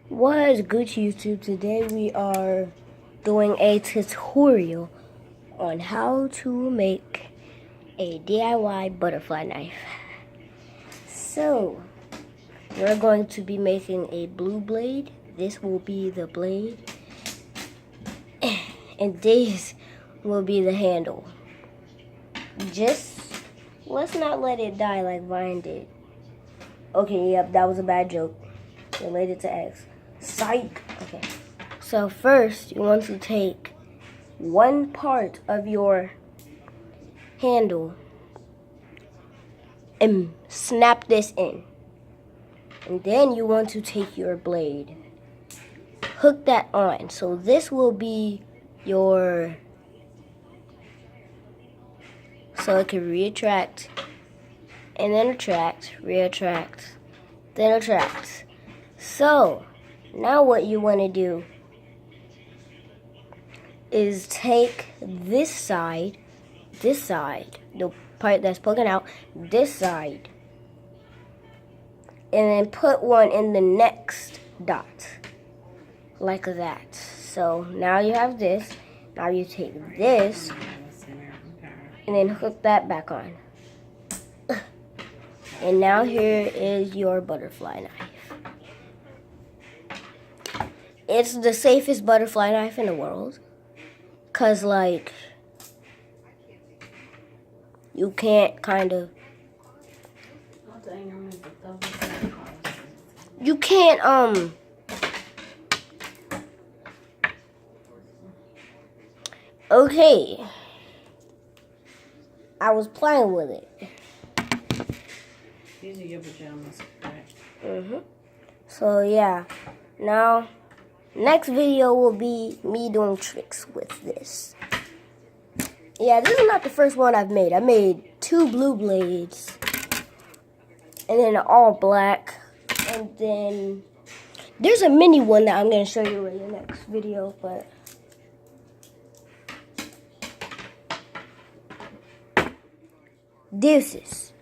What is good, YouTube? Today we are doing a tutorial on how to make a DIY butterfly knife. So, we're going to be making a blue blade. This will be the blade. And this will be the handle. Just, let's not let it die like Vine did. Okay, yep, that was a bad joke. Related to X. Psych. Okay. So first, you want to take one part of your handle and snap this in. And then you want to take your blade, hook that on. So this will be your, so it can reattract, and then attract, reattract, then attract. So, now what you want to do is take this side, the part that's poking out, this side, and then put one in the next dot, like that. So, now you have this. Now you take this, and then hook that back on. And now here is your butterfly knife. It's the safest butterfly knife in the world. Cause like, you can't you can't, okay. I was playing with it. These are your pajamas, correct? So yeah, now next video will be me doing tricks with this. Yeah, this is not the first one I've made. I made 2 blue blades, and then all black, and then there's a mini one that I'm gonna show you in the next video, but deuces.